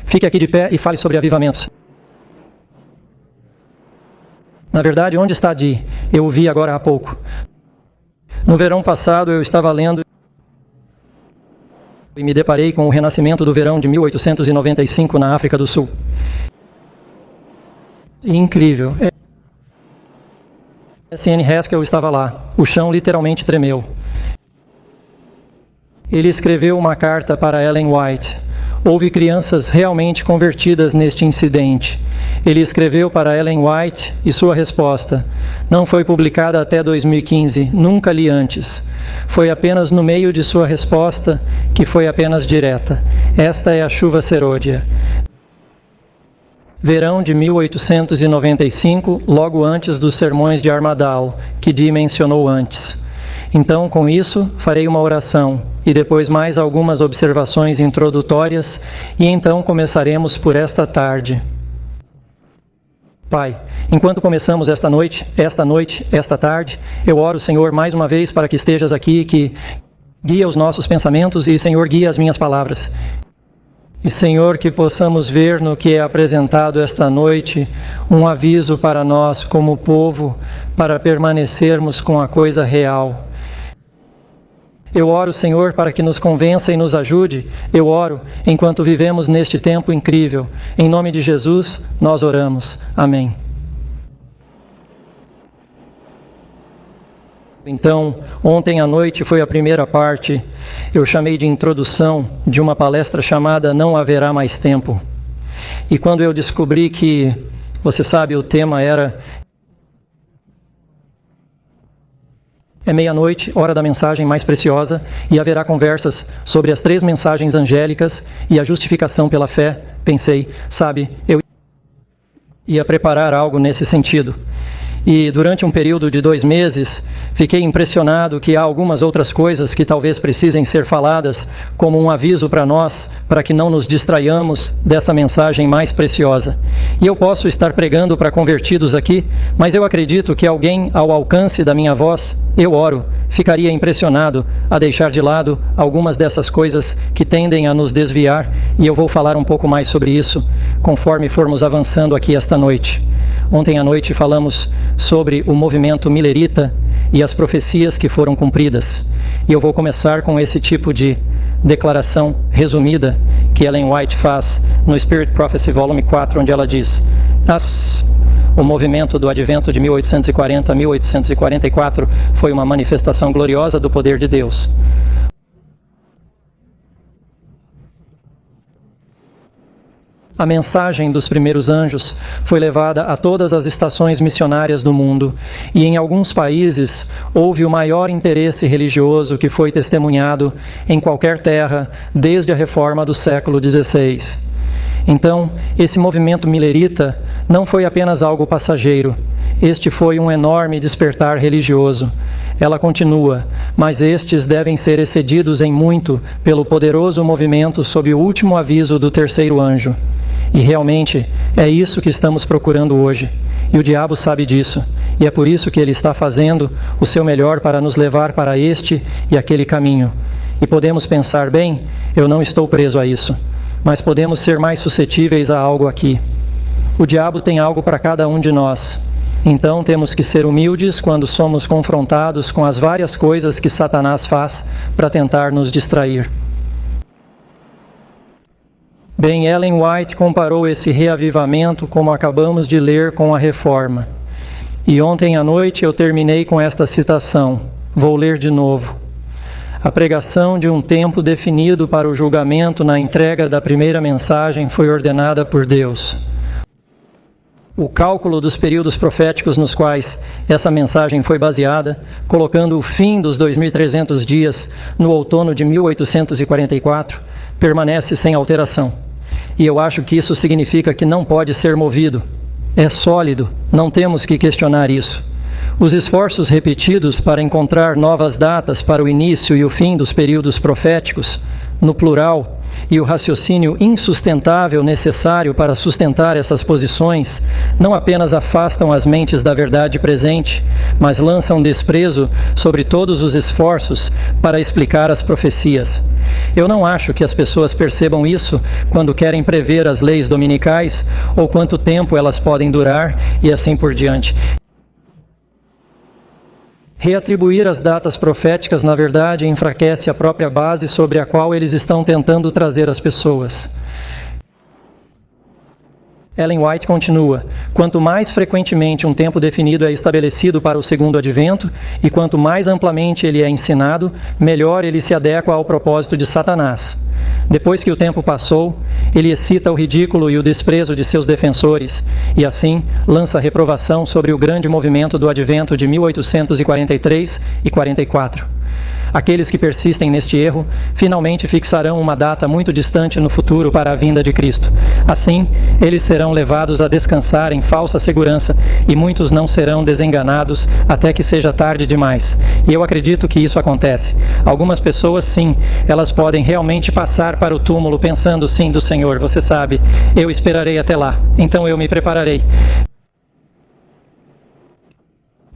Fique aqui de pé e fale sobre avivamentos. Na verdade, onde está Di? Eu o vi agora há pouco. No verão passado, eu estava lendo e me deparei com o renascimento do verão de 1895 na África do Sul. Incrível. S.N. Haskell estava lá. O chão literalmente tremeu. Ele escreveu uma carta para Ellen White. Houve crianças realmente convertidas neste incidente. Ele escreveu para Ellen White e sua resposta não foi publicada até 2015, nunca li antes. Foi apenas no meio de sua resposta que foi apenas direta. Esta é a chuva serôdia. Verão de 1895, logo antes dos sermões de Armadale, que Dee mencionou antes. Então, com isso, farei uma oração e depois mais algumas observações introdutórias e então começaremos por esta tarde. Pai, enquanto começamos esta tarde, eu oro, Senhor, mais uma vez para que estejas aqui, que guia os nossos pensamentos e, Senhor, guia as minhas palavras. E, Senhor, que possamos ver no que é apresentado esta noite um aviso para nós como povo, para permanecermos com a coisa real. Eu oro, Senhor, para que nos convença e nos ajude. Eu oro enquanto vivemos neste tempo incrível. Em nome de Jesus, nós oramos. Amém. Então, ontem à noite foi a primeira parte, eu chamei de introdução de uma palestra chamada Não Haverá Mais Tempo. E quando eu descobri que, você sabe, o tema era meia-noite, hora da mensagem mais preciosa, e haverá conversas sobre as 3 mensagens angélicas e a justificação pela fé, pensei, sabe, eu ia preparar algo nesse sentido. E durante um período de 2 meses, fiquei impressionado que há algumas outras coisas que talvez precisem ser faladas como um aviso para nós, para que não nos distraiamos dessa mensagem mais preciosa. E eu posso estar pregando para convertidos aqui, mas eu acredito que alguém ao alcance da minha voz, eu oro, ficaria impressionado a deixar de lado algumas dessas coisas que tendem a nos desviar, e eu vou falar um pouco mais sobre isso conforme formos avançando aqui esta noite. Ontem à noite falamos sobre o movimento millerita e as profecias que foram cumpridas. E eu vou começar com esse tipo de declaração resumida que Ellen White faz no Spirit Prophecy Volume 4, onde ela diz: o movimento do advento de 1840 a 1844 foi uma manifestação gloriosa do poder de Deus. A mensagem dos primeiros anjos foi levada a todas as estações missionárias do mundo, e em alguns países houve o maior interesse religioso que foi testemunhado em qualquer terra desde a reforma do século XVI. Então, esse movimento millerita não foi apenas algo passageiro. Este foi um enorme despertar religioso. Ela continua, mas estes devem ser excedidos em muito pelo poderoso movimento sob o último aviso do terceiro anjo. E realmente é isso que estamos procurando hoje. E o diabo sabe disso. E é por isso que ele está fazendo o seu melhor para nos levar para este e aquele caminho. E podemos pensar, bem, eu não estou preso a isso. Mas podemos ser mais suscetíveis a algo aqui. O diabo tem algo para cada um de nós. Então temos que ser humildes quando somos confrontados com as várias coisas que Satanás faz para tentar nos distrair. Bem, Ellen White comparou esse reavivamento, como acabamos de ler, com a reforma. E ontem à noite eu terminei com esta citação. Vou ler de novo. A pregação de um tempo definido para o julgamento na entrega da primeira mensagem foi ordenada por Deus. O cálculo dos períodos proféticos nos quais essa mensagem foi baseada, colocando o fim dos 2.300 dias no outono de 1844, permanece sem alteração. E eu acho que isso significa que não pode ser movido. É sólido, não temos que questionar isso. Os esforços repetidos para encontrar novas datas para o início e o fim dos períodos proféticos, no plural, e o raciocínio insustentável necessário para sustentar essas posições não apenas afastam as mentes da verdade presente, mas lançam desprezo sobre todos os esforços para explicar as profecias. Eu não acho que as pessoas percebam isso quando querem prever as leis dominicais ou quanto tempo elas podem durar e assim por diante. Reatribuir as datas proféticas, na verdade, enfraquece a própria base sobre a qual eles estão tentando trazer as pessoas. Ellen White continua: quanto mais frequentemente um tempo definido é estabelecido para o segundo advento, e quanto mais amplamente ele é ensinado, melhor ele se adequa ao propósito de Satanás. Depois que o tempo passou, ele excita o ridículo e o desprezo de seus defensores, e assim lança reprovação sobre o grande movimento do advento de 1843 e 44. Aqueles que persistem neste erro, finalmente fixarão uma data muito distante no futuro para a vinda de Cristo. Assim, eles serão levados a descansar em falsa segurança e muitos não serão desenganados até que seja tarde demais. E eu acredito que isso acontece. Algumas pessoas, sim, elas podem realmente passar para o túmulo pensando, sim, do Senhor, você sabe, eu esperarei até lá, então eu me prepararei.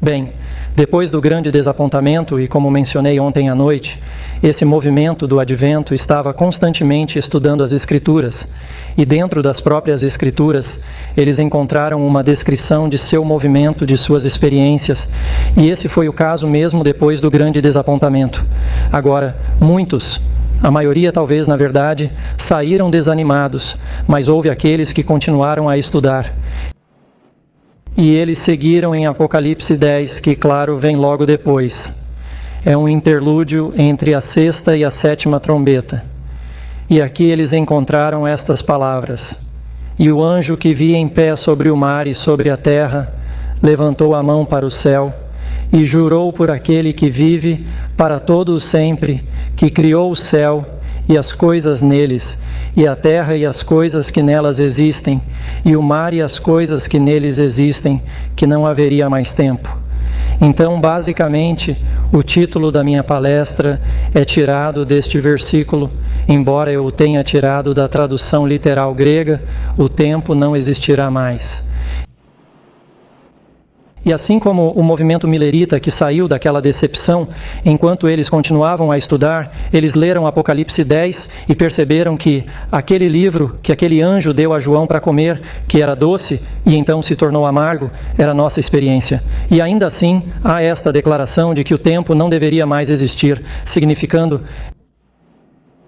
Bem, depois do grande desapontamento, e como mencionei ontem à noite, esse movimento do advento estava constantemente estudando as Escrituras, e dentro das próprias Escrituras, eles encontraram uma descrição de seu movimento, de suas experiências, e esse foi o caso mesmo depois do grande desapontamento. Agora, muitos, a maioria talvez na verdade, saíram desanimados, mas houve aqueles que continuaram a estudar. E eles seguiram em Apocalipse 10, que, claro, vem logo depois. É um interlúdio entre a sexta e a sétima trombeta. E aqui eles encontraram estas palavras: e o anjo que vi em pé sobre o mar e sobre a terra levantou a mão para o céu e jurou por aquele que vive para todo o sempre, que criou o céu e as coisas neles, e a terra e as coisas que nelas existem, e o mar e as coisas que neles existem, que não haveria mais tempo. Então, basicamente, o título da minha palestra é tirado deste versículo, embora eu o tenha tirado da tradução literal grega: o tempo não existirá mais. E assim como o movimento milerita que saiu daquela decepção, enquanto eles continuavam a estudar, eles leram Apocalipse 10 e perceberam que aquele livro que aquele anjo deu a João para comer, que era doce e então se tornou amargo, era a nossa experiência. E ainda assim há esta declaração de que o tempo não deveria mais existir, significando: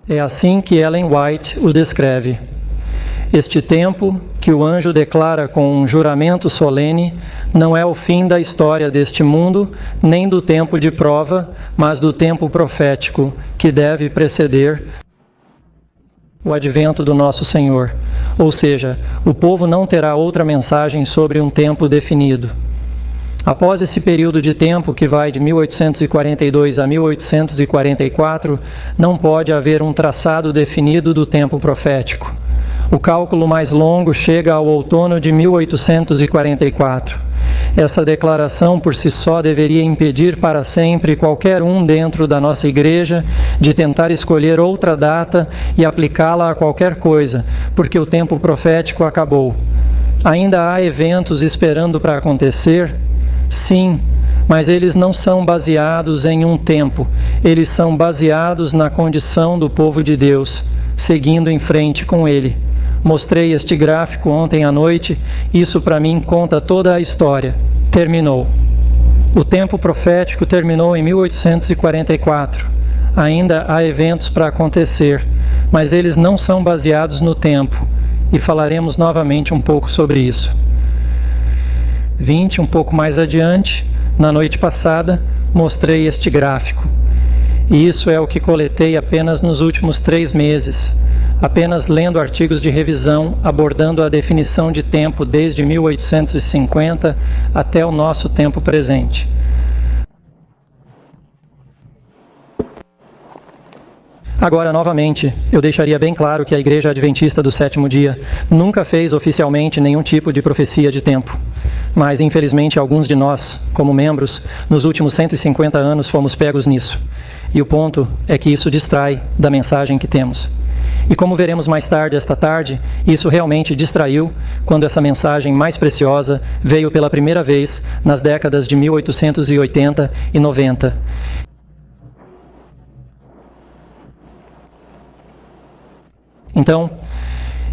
é assim que Ellen White o descreve. Este tempo, que o anjo declara com um juramento solene, não é o fim da história deste mundo, nem do tempo de prova, mas do tempo profético, que deve preceder o advento do nosso Senhor. Ou seja, o povo não terá outra mensagem sobre um tempo definido. Após esse período de tempo, que vai de 1842 a 1844, não pode haver um traçado definido do tempo profético. O cálculo mais longo chega ao outono de 1844. Essa declaração por si só deveria impedir para sempre qualquer um dentro da nossa igreja de tentar escolher outra data e aplicá-la a qualquer coisa, porque o tempo profético acabou. Ainda há eventos esperando para acontecer? Sim, mas eles não são baseados em um tempo, eles são baseados na condição do povo de Deus, seguindo em frente com ele. Mostrei este gráfico ontem à noite, isso para mim conta toda a história. Terminou. O tempo profético terminou em 1844. Ainda há eventos para acontecer, mas eles não são baseados no tempo, e falaremos novamente um pouco sobre isso. 20, um pouco mais adiante, na noite passada, mostrei este gráfico. E isso é o que coletei apenas nos últimos 3 meses, apenas lendo artigos de revisão abordando a definição de tempo desde 1850 até o nosso tempo presente. Agora, novamente, eu deixaria bem claro que a Igreja Adventista do Sétimo Dia nunca fez oficialmente nenhum tipo de profecia de tempo. Mas, infelizmente, alguns de nós, como membros, nos últimos 150 anos fomos pegos nisso. E o ponto é que isso distrai da mensagem que temos. E como veremos mais tarde esta tarde, isso realmente distraiu quando essa mensagem mais preciosa veio pela primeira vez nas décadas de 1880 e 90. Então,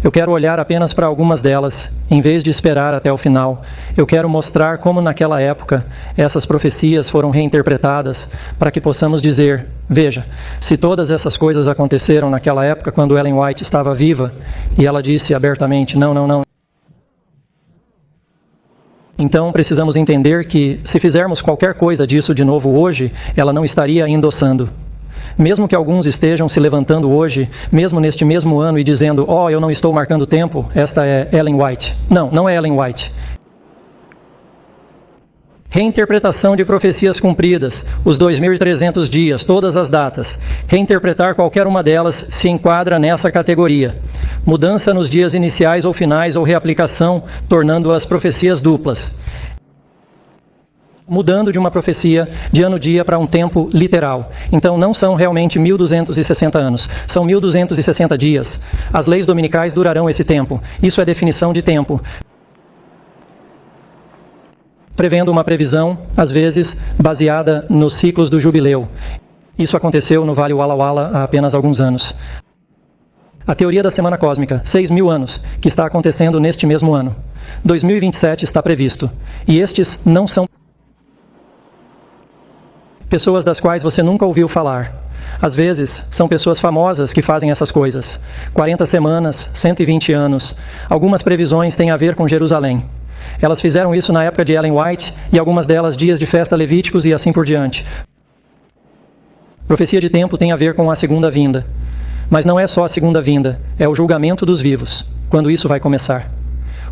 eu quero olhar apenas para algumas delas, em vez de esperar até o final. Eu quero mostrar como naquela época essas profecias foram reinterpretadas para que possamos dizer, veja, se todas essas coisas aconteceram naquela época quando Ellen White estava viva, e ela disse abertamente, não, não, não. Então precisamos entender que se fizermos qualquer coisa disso de novo hoje, ela não estaria endossando. Mesmo que alguns estejam se levantando hoje, mesmo neste mesmo ano e dizendo, eu não estou marcando tempo, esta é Ellen White. Não, não é Ellen White. Reinterpretação de profecias cumpridas, os 2.300 dias, todas as datas. Reinterpretar qualquer uma delas se enquadra nessa categoria. Mudança nos dias iniciais ou finais ou reaplicação, tornando as profecias duplas. Mudando de uma profecia de ano-dia para um tempo literal. Então não são realmente 1.260 anos, são 1.260 dias. As leis dominicais durarão esse tempo. Isso é definição de tempo. Prevendo uma previsão, às vezes, baseada nos ciclos do jubileu. Isso aconteceu no Vale Walla Walla há apenas alguns anos. A teoria da semana cósmica, 6.000 anos, que está acontecendo neste mesmo ano. 2027 está previsto. E estes não são pessoas das quais você nunca ouviu falar. Às vezes, são pessoas famosas que fazem essas coisas. 40 semanas, 120 anos. Algumas previsões têm a ver com Jerusalém. Elas fizeram isso na época de Ellen White e algumas delas dias de festa levíticos e assim por diante. Profecia de tempo tem a ver com a segunda vinda. Mas não é só a segunda vinda, é o julgamento dos vivos, quando isso vai começar.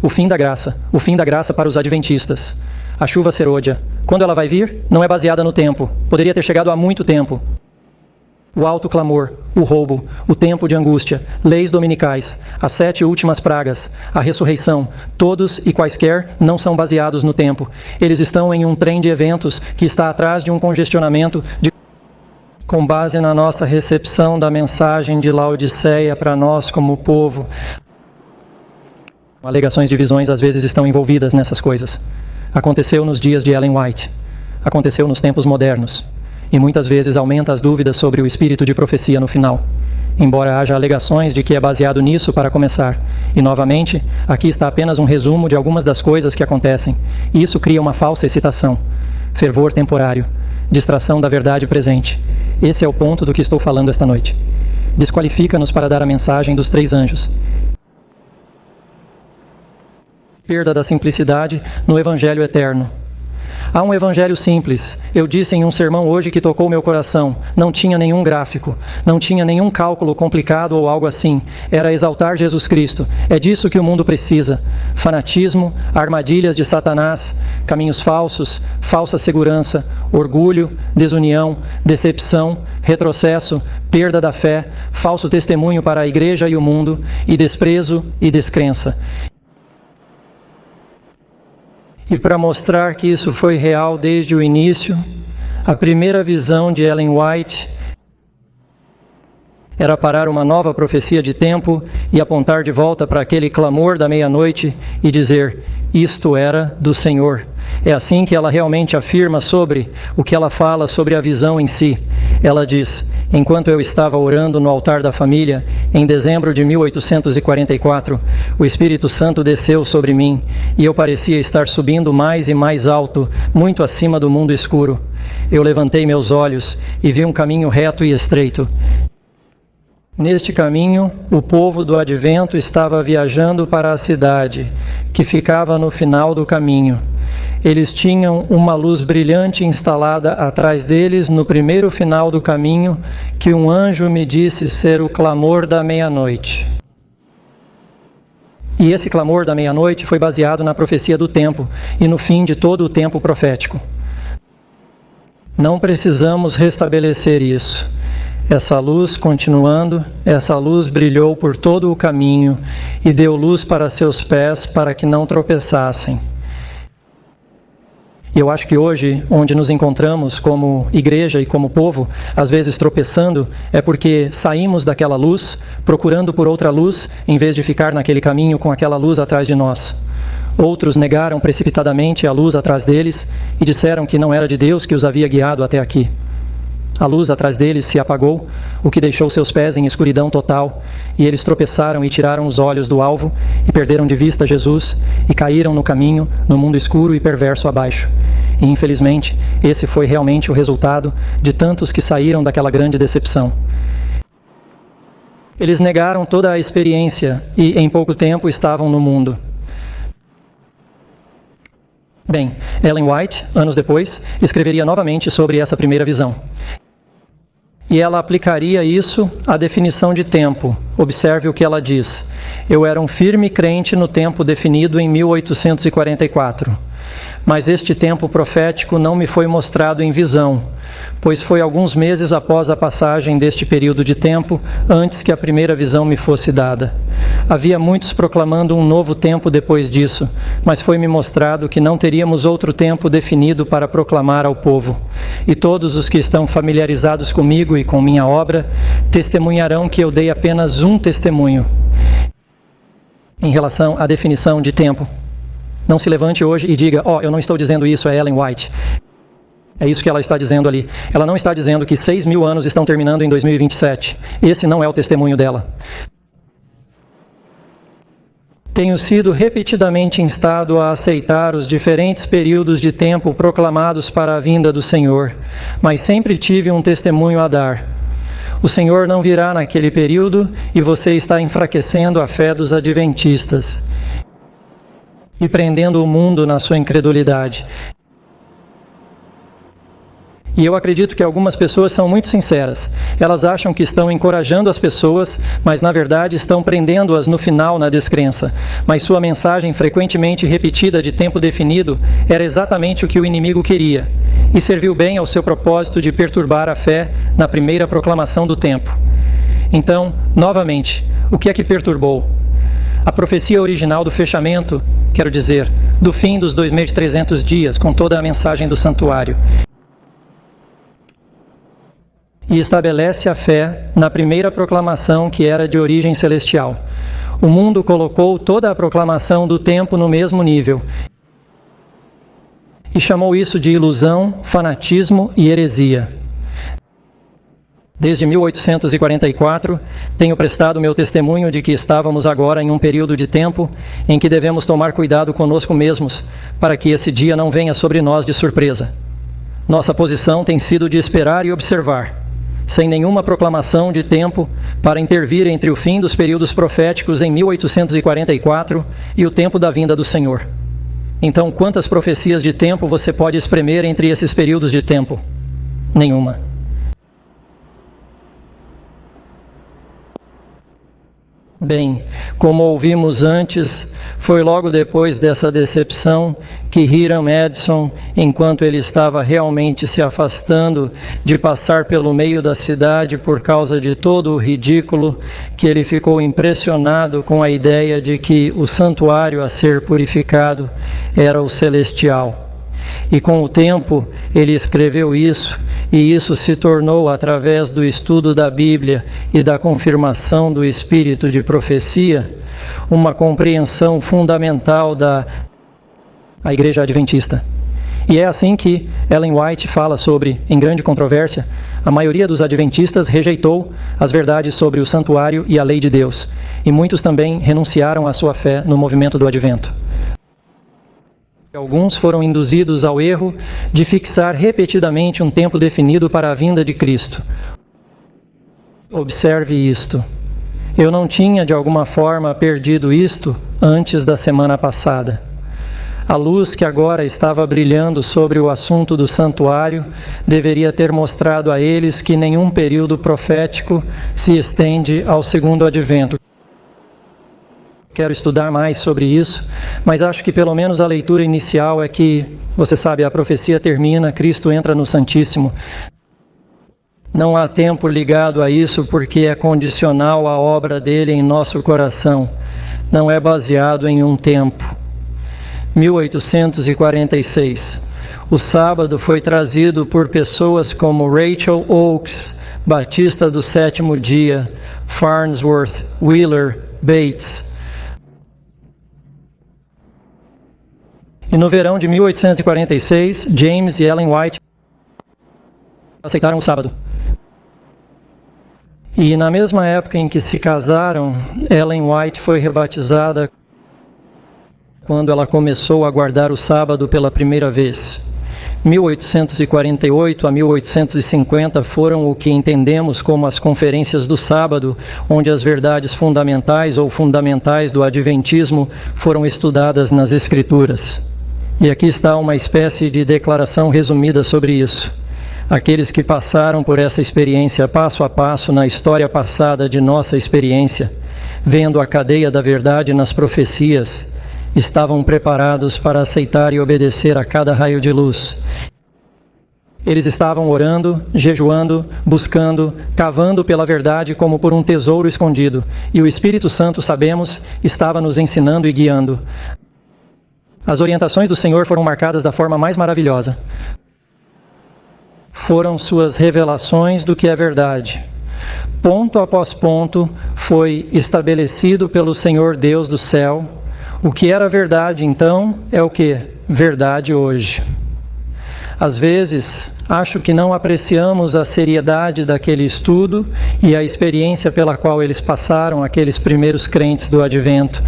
O fim da graça para os adventistas. A chuva serôdia. Quando ela vai vir, não é baseada no tempo. Poderia ter chegado há muito tempo. O alto clamor, o roubo, o tempo de angústia, leis dominicais, as 7 últimas pragas, a ressurreição, todos e quaisquer não são baseados no tempo. Eles estão em um trem de eventos que está atrás de um congestionamento com base na nossa recepção da mensagem de Laodiceia para nós como povo. Alegações de visões às vezes estão envolvidas nessas coisas. Aconteceu nos dias de Ellen White. Aconteceu nos tempos modernos. E muitas vezes aumenta as dúvidas sobre o espírito de profecia no final. Embora haja alegações de que é baseado nisso para começar. E novamente, aqui está apenas um resumo de algumas das coisas que acontecem. E isso cria uma falsa excitação. Fervor temporário. Distração da verdade presente. Esse é o ponto do que estou falando esta noite. Desqualifica-nos para dar a mensagem dos 3 anjos. Perda da simplicidade no Evangelho eterno. Há um evangelho simples. Eu disse em um sermão hoje que tocou meu coração. Não tinha nenhum gráfico, não tinha nenhum cálculo complicado ou algo assim. Era exaltar Jesus Cristo. É disso que o mundo precisa. Fanatismo, armadilhas de Satanás, caminhos falsos, falsa segurança, orgulho, desunião, decepção, retrocesso, perda da fé, falso testemunho para a igreja e o mundo, e desprezo e descrença. E para mostrar que isso foi real desde o início, a primeira visão de Ellen White era parar uma nova profecia de tempo e apontar de volta para aquele clamor da meia-noite e dizer, isto era do Senhor. É assim que ela realmente afirma sobre o que ela fala sobre a visão em si. Ela diz, enquanto eu estava orando no altar da família, em dezembro de 1844, o Espírito Santo desceu sobre mim e eu parecia estar subindo mais e mais alto, muito acima do mundo escuro. Eu levantei meus olhos e vi um caminho reto e estreito. Neste caminho, o povo do advento estava viajando para a cidade, que ficava no final do caminho. Eles tinham uma luz brilhante instalada atrás deles no primeiro final do caminho, que um anjo me disse ser o clamor da meia-noite. E esse clamor da meia-noite foi baseado na profecia do tempo e no fim de todo o tempo profético. Não precisamos restabelecer isso. Essa luz, continuando, essa luz brilhou por todo o caminho e deu luz para seus pés para que não tropeçassem. E eu acho que hoje, onde nos encontramos como igreja e como povo, às vezes tropeçando, é porque saímos daquela luz, procurando por outra luz, em vez de ficar naquele caminho com aquela luz atrás de nós. Outros negaram precipitadamente a luz atrás deles e disseram que não era de Deus que os havia guiado até aqui. A luz atrás deles se apagou, o que deixou seus pés em escuridão total, e eles tropeçaram e tiraram os olhos do alvo, e perderam de vista Jesus, e caíram no caminho, no mundo escuro e perverso abaixo. E, infelizmente, esse foi realmente o resultado de tantos que saíram daquela grande decepção. Eles negaram toda a experiência, e em pouco tempo estavam no mundo. Bem, Ellen White, anos depois, escreveria novamente sobre essa primeira visão. E ela aplicaria isso à definição de tempo. Observe o que ela diz. Eu era um firme crente no tempo definido em 1844. Mas este tempo profético não me foi mostrado em visão, pois foi alguns meses após a passagem deste período de tempo, antes que a primeira visão me fosse dada. Havia muitos proclamando um novo tempo depois disso, mas foi-me mostrado que não teríamos outro tempo definido para proclamar ao povo. E todos os que estão familiarizados comigo e com minha obra, testemunharão que eu dei apenas um testemunho em relação à definição de tempo. Não se levante hoje e diga, eu não estou dizendo isso, é Ellen White. É isso que ela está dizendo ali. Ela não está dizendo que 6.000 anos estão terminando em 2027. Esse não é o testemunho dela. Tenho sido repetidamente instado a aceitar os diferentes períodos de tempo proclamados para a vinda do Senhor, mas sempre tive um testemunho a dar. O Senhor não virá naquele período e você está enfraquecendo a fé dos adventistas e prendendo o mundo na sua incredulidade. E eu acredito que algumas pessoas são muito sinceras. Elas acham que estão encorajando as pessoas, mas na verdade estão prendendo-as no final na descrença. Mas sua mensagem frequentemente repetida de tempo definido era exatamente o que o inimigo queria, e serviu bem ao seu propósito de perturbar a fé na primeira proclamação do tempo. Então, novamente, o que é que perturbou? A profecia original do fechamento, quero dizer, do fim dos 2.300 dias, com toda a mensagem do santuário. E estabelece a fé na primeira proclamação que era de origem celestial. O mundo colocou toda a proclamação do tempo no mesmo nível e chamou isso de ilusão, fanatismo e heresia. Desde 1844, tenho prestado meu testemunho de que estávamos agora em um período de tempo em que devemos tomar cuidado conosco mesmos, para que esse dia não venha sobre nós de surpresa. Nossa posição tem sido de esperar e observar, sem nenhuma proclamação de tempo para intervir entre o fim dos períodos proféticos em 1844 e o tempo da vinda do Senhor. Então, quantas profecias de tempo você pode espremer entre esses períodos de tempo? Nenhuma. Bem, como ouvimos antes, foi logo depois dessa decepção que Hiram Edson, enquanto ele estava realmente se afastando de passar pelo meio da cidade por causa de todo o ridículo, que ele ficou impressionado com a ideia de que o santuário a ser purificado era o celestial. E com o tempo ele escreveu isso, e isso se tornou, através do estudo da Bíblia e da confirmação do espírito de profecia, uma compreensão fundamental da Igreja Adventista. E é assim que Ellen White fala sobre, em grande controvérsia, a maioria dos adventistas rejeitou as verdades sobre o santuário e a lei de Deus, e muitos também renunciaram à sua fé no movimento do advento. Alguns foram induzidos ao erro de fixar repetidamente um tempo definido para a vinda de Cristo. Observe isto. Eu não tinha, de alguma forma, perdido isto antes da semana passada. A luz que agora estava brilhando sobre o assunto do santuário deveria ter mostrado a eles que nenhum período profético se estende ao segundo advento. Quero estudar mais sobre isso, mas acho que pelo menos a leitura inicial é que, você sabe, a profecia termina, Cristo entra no Santíssimo. Não há tempo ligado a isso porque é condicional à obra dele em nosso coração. Não é baseado em um tempo. 1846. O sábado foi trazido por pessoas como Rachel Oakes, Batista do Sétimo Dia, Farnsworth, Wheeler, Bates. E no verão de 1846, James e Ellen White aceitaram o sábado. E na mesma época em que se casaram, Ellen White foi rebatizada quando ela começou a guardar o sábado pela primeira vez. 1848 a 1850 foram o que entendemos como as conferências do sábado, onde as verdades fundamentais ou fundamentais do adventismo foram estudadas nas Escrituras. E aqui está uma espécie de declaração resumida sobre isso. Aqueles que passaram por essa experiência passo a passo na história passada de nossa experiência, vendo a cadeia da verdade nas profecias, estavam preparados para aceitar e obedecer a cada raio de luz. Eles estavam orando, jejuando, buscando, cavando pela verdade como por um tesouro escondido, e o Espírito Santo, sabemos, estava nos ensinando e guiando. As orientações do Senhor foram marcadas da forma mais maravilhosa. Foram suas revelações do que é verdade. Ponto após ponto foi estabelecido pelo Senhor Deus do céu. O que era verdade então é o que? Verdade hoje. Às vezes, acho que não apreciamos a seriedade daquele estudo e a experiência pela qual eles passaram, aqueles primeiros crentes do Advento.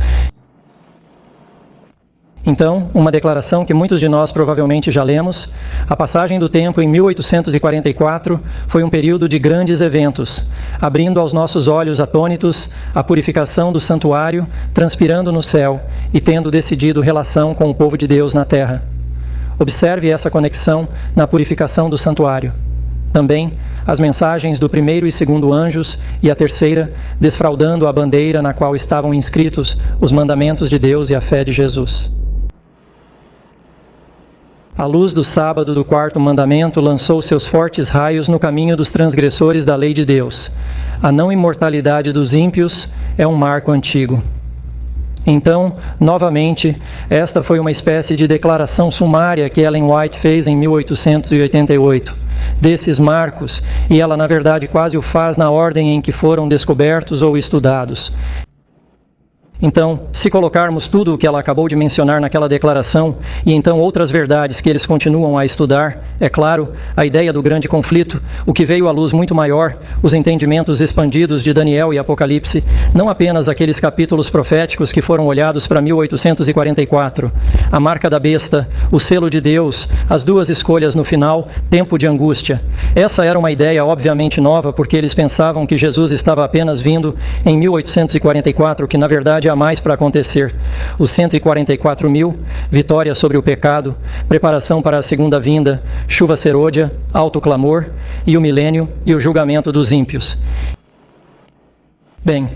Então, uma declaração que muitos de nós provavelmente já lemos, a passagem do tempo em 1844 foi um período de grandes eventos, abrindo aos nossos olhos atônitos a purificação do santuário, transpirando no céu e tendo decidido relação com o povo de Deus na terra. Observe essa conexão na purificação do santuário. Também as mensagens do primeiro e segundo anjos e a terceira, desfraldando a bandeira na qual estavam inscritos os mandamentos de Deus e a fé de Jesus. A luz do sábado do quarto mandamento lançou seus fortes raios no caminho dos transgressores da lei de Deus. A não imortalidade dos ímpios é um marco antigo. Então, novamente, esta foi uma espécie de declaração sumária que Ellen White fez em 1888, desses marcos, e ela, na verdade, quase o faz na ordem em que foram descobertos ou estudados. Então, se colocarmos tudo o que ela acabou de mencionar naquela declaração, e então outras verdades que eles continuam a estudar, é claro, a ideia do grande conflito, o que veio à luz muito maior, os entendimentos expandidos de Daniel e Apocalipse, não apenas aqueles capítulos proféticos que foram olhados para 1844, a marca da besta, o selo de Deus, as duas escolhas no final, tempo de angústia. Essa era uma ideia obviamente nova, porque eles pensavam que Jesus estava apenas vindo em 1844, que na verdade há mais para acontecer. Os 144 mil, vitória sobre o pecado, preparação para a segunda vinda, chuva serôdia, alto clamor, e o milênio e o julgamento dos ímpios. Bem,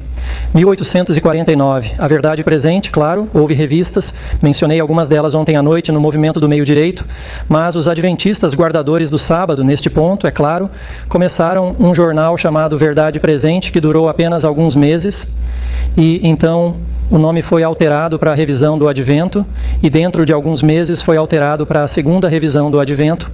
1849, a verdade presente, claro, houve revistas, mencionei algumas delas ontem à noite no movimento do meio direito, mas os adventistas guardadores do sábado, neste ponto, é claro, começaram um jornal chamado Verdade Presente, que durou apenas alguns meses, e então o nome foi alterado para a revisão do Advento, e dentro de alguns meses foi alterado para a segunda revisão do Advento,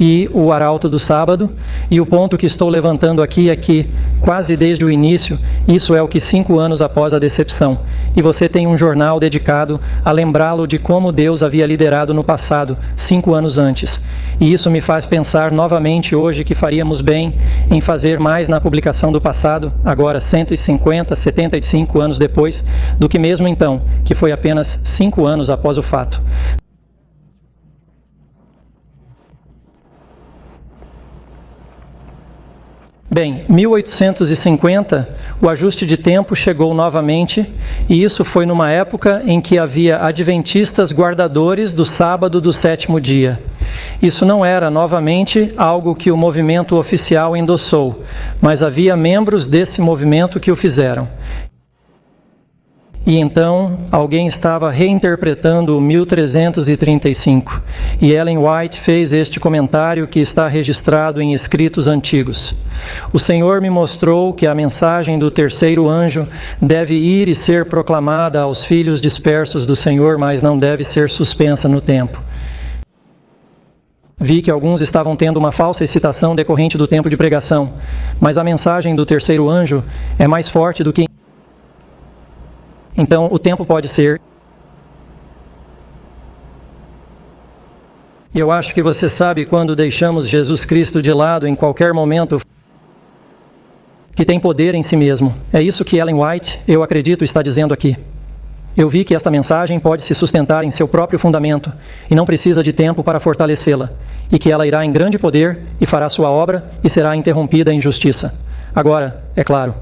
e o Arauto do Sábado, e o ponto que estou levantando aqui é que, quase desde o início, isso é o que 5 anos após a decepção, e você tem um jornal dedicado a lembrá-lo de como Deus havia liderado no passado, 5 anos antes. E isso me faz pensar novamente hoje que faríamos bem em fazer mais na publicação do passado, agora 150, 75 anos depois, do que mesmo então, que foi apenas 5 anos após o fato. Bem, 1850, o ajuste de tempo chegou novamente, e isso foi numa época em que havia adventistas guardadores do sábado do sétimo dia. Isso não era, novamente, algo que o movimento oficial endossou, mas havia membros desse movimento que o fizeram. E então, alguém estava reinterpretando o 1335, e Ellen White fez este comentário que está registrado em escritos antigos. O Senhor me mostrou que a mensagem do terceiro anjo deve ir e ser proclamada aos filhos dispersos do Senhor, mas não deve ser suspensa no tempo. Vi que alguns estavam tendo uma falsa excitação decorrente do tempo de pregação, mas a mensagem do terceiro anjo é mais forte do que... Então, o tempo pode ser... E eu acho que você sabe quando deixamos Jesus Cristo de lado em qualquer momento, que tem poder em si mesmo. É isso que Ellen White, eu acredito, está dizendo aqui. Eu vi que esta mensagem pode se sustentar em seu próprio fundamento e não precisa de tempo para fortalecê-la, e que ela irá em grande poder e fará sua obra e será interrompida em justiça. Agora, é claro,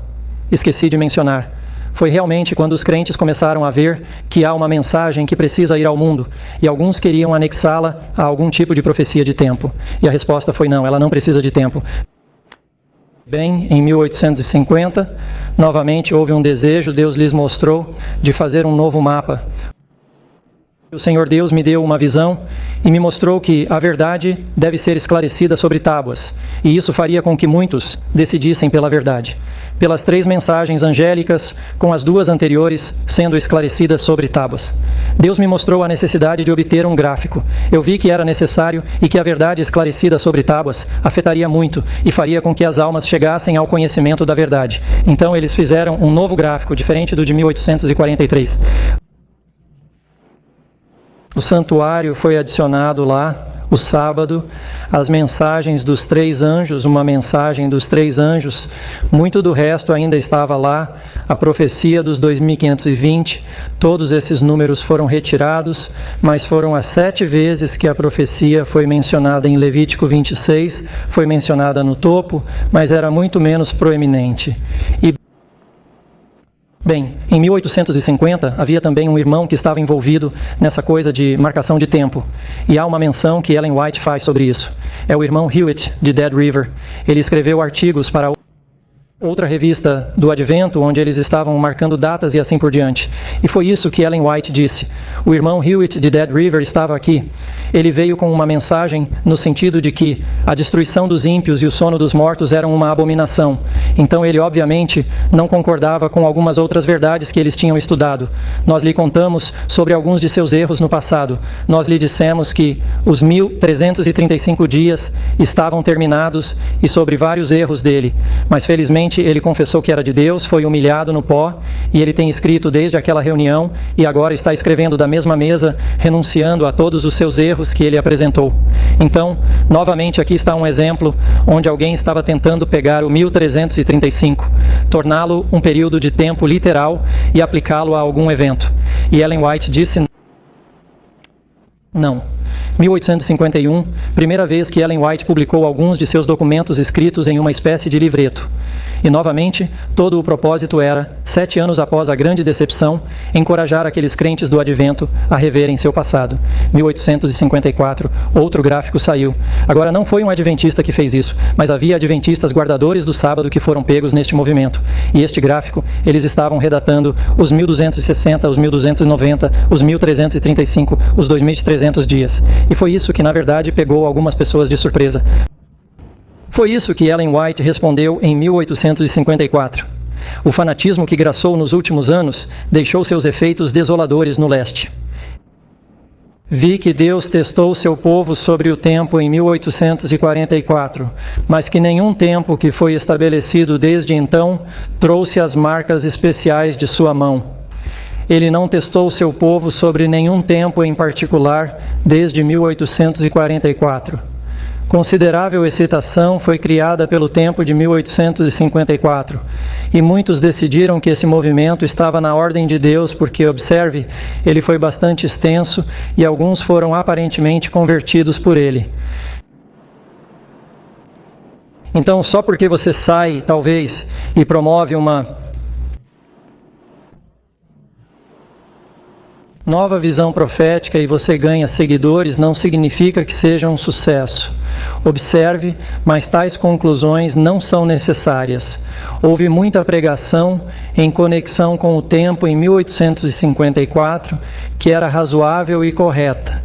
esqueci de mencionar, foi realmente quando os crentes começaram a ver que há uma mensagem que precisa ir ao mundo, e alguns queriam anexá-la a algum tipo de profecia de tempo. E a resposta foi não, ela não precisa de tempo. Bem, em 1850, novamente houve um desejo, Deus lhes mostrou, de fazer um novo mapa. O Senhor Deus me deu uma visão e me mostrou que a verdade deve ser esclarecida sobre tábuas, e isso faria com que muitos decidissem pela verdade. Pelas 3 mensagens angélicas, com as 2 anteriores sendo esclarecidas sobre tábuas. Deus me mostrou a necessidade de obter um gráfico. Eu vi que era necessário e que a verdade esclarecida sobre tábuas afetaria muito e faria com que as almas chegassem ao conhecimento da verdade. Então eles fizeram um novo gráfico, diferente do de 1843. O santuário foi adicionado lá, o sábado, as mensagens dos 3 anjos, uma mensagem dos 3 anjos, muito do resto ainda estava lá, a profecia dos 2520, todos esses números foram retirados, mas foram as 7 vezes que a profecia foi mencionada em Levítico 26, foi mencionada no topo, mas era muito menos proeminente. Bem, em 1850 havia também um irmão que estava envolvido nessa coisa de marcação de tempo. E há uma menção que Ellen White faz sobre isso. É o irmão Hewitt, de Dead River. Ele escreveu artigos para outra revista do Advento, onde eles estavam marcando datas e assim por diante. E foi isso que Ellen White disse. O irmão Hewitt de Dead River estava aqui. Ele veio com uma mensagem no sentido de que a destruição dos ímpios e o sono dos mortos eram uma abominação. Então ele, obviamente, não concordava com algumas outras verdades que eles tinham estudado. Nós lhe contamos sobre alguns de seus erros no passado. Nós lhe dissemos que os 1335 dias estavam terminados e sobre vários erros dele. Mas felizmente ele confessou que era de Deus, foi humilhado no pó, e ele tem escrito desde aquela reunião, e agora está escrevendo da mesma mesa, renunciando a todos os seus erros que ele apresentou. Então, novamente aqui está um exemplo onde alguém estava tentando pegar o 1335, torná-lo um período de tempo literal e aplicá-lo a algum evento. E Ellen White disse não. 1851, primeira vez que Ellen White publicou alguns de seus documentos escritos em uma espécie de livreto. E, novamente, todo o propósito era, 7 anos após a grande decepção, encorajar aqueles crentes do Advento a reverem seu passado. 1854, outro gráfico saiu. Agora, não foi um adventista que fez isso, mas havia adventistas guardadores do sábado que foram pegos neste movimento. E este gráfico, eles estavam redatando os 1260, os 1290, os 1335, os 2300 dias. E foi isso que, na verdade, pegou algumas pessoas de surpresa. Foi isso que Ellen White respondeu em 1854. O fanatismo que graçou nos últimos anos deixou seus efeitos desoladores no leste. Vi que Deus testou seu povo sobre o tempo em 1844, mas que nenhum tempo que foi estabelecido desde então trouxe as marcas especiais de sua mão. Ele não testou seu povo sobre nenhum tempo em particular desde 1844. Considerável excitação foi criada pelo tempo de 1854, e muitos decidiram que esse movimento estava na ordem de Deus porque, observe, ele foi bastante extenso e alguns foram aparentemente convertidos por ele. Então, só porque você sai, talvez, e promove uma nova visão profética e você ganha seguidores, não significa que seja um sucesso. Observe, mas tais conclusões não são necessárias. Houve muita pregação em conexão com o tempo em 1854, que era razoável e correta.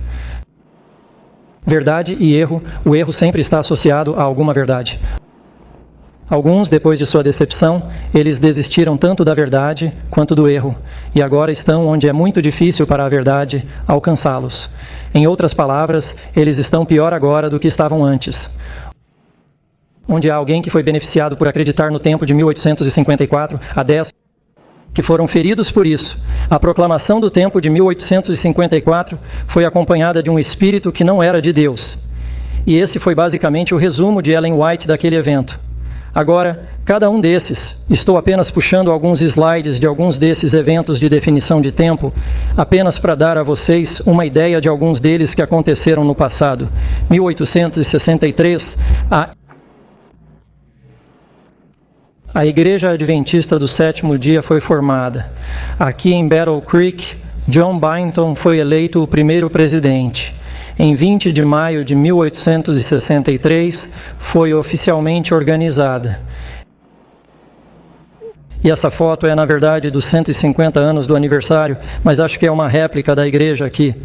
Verdade e erro, o erro sempre está associado a alguma verdade. Alguns, depois de sua decepção, eles desistiram tanto da verdade quanto do erro, e agora estão onde é muito difícil para a verdade alcançá-los. Em outras palavras, eles estão pior agora do que estavam antes. Onde há alguém que foi beneficiado por acreditar no tempo de 1854 a 10 que foram feridos por isso. A proclamação do tempo de 1854 foi acompanhada de um espírito que não era de Deus. E esse foi basicamente o resumo de Ellen White daquele evento. Agora, cada um desses, estou apenas puxando alguns slides de alguns desses eventos de definição de tempo, apenas para dar a vocês uma ideia de alguns deles que aconteceram no passado. 1863, a Igreja Adventista do Sétimo Dia foi formada. Aqui em Battle Creek, John Byington foi eleito o primeiro presidente. Em 20 de maio de 1863, foi oficialmente organizada. E essa foto é, na verdade, dos 150 anos do aniversário, mas acho que é uma réplica da igreja aqui.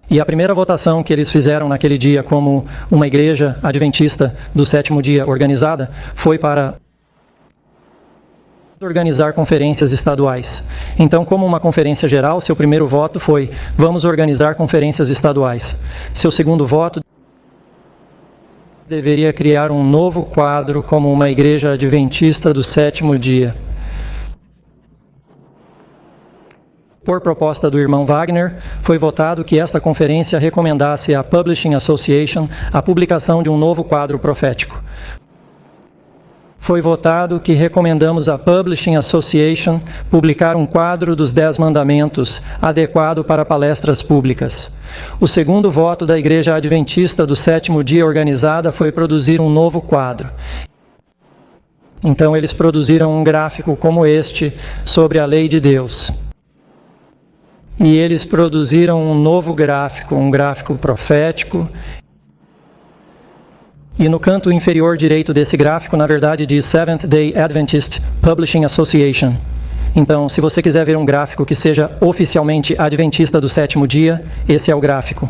E a primeira votação que eles fizeram naquele dia como uma igreja adventista do sétimo dia organizada foi para organizar conferências estaduais. Então, como uma conferência geral, seu primeiro voto foi: vamos organizar conferências estaduais. Seu segundo voto deveria criar um novo quadro como uma igreja adventista do sétimo dia. Por proposta do irmão Wagner, foi votado que esta conferência recomendasse à Publishing Association a publicação de um novo quadro profético. Foi votado que recomendamos à Publishing Association publicar um quadro dos 10 mandamentos, adequado para palestras públicas. O segundo voto da Igreja Adventista do Sétimo Dia organizada foi produzir um novo quadro. Então eles produziram um gráfico como este sobre a lei de Deus. E eles produziram um novo gráfico, um gráfico profético. E no canto inferior direito desse gráfico, na verdade, diz Seventh-day Adventist Publishing Association. Então, se você quiser ver um gráfico que seja oficialmente adventista do sétimo dia, esse é o gráfico.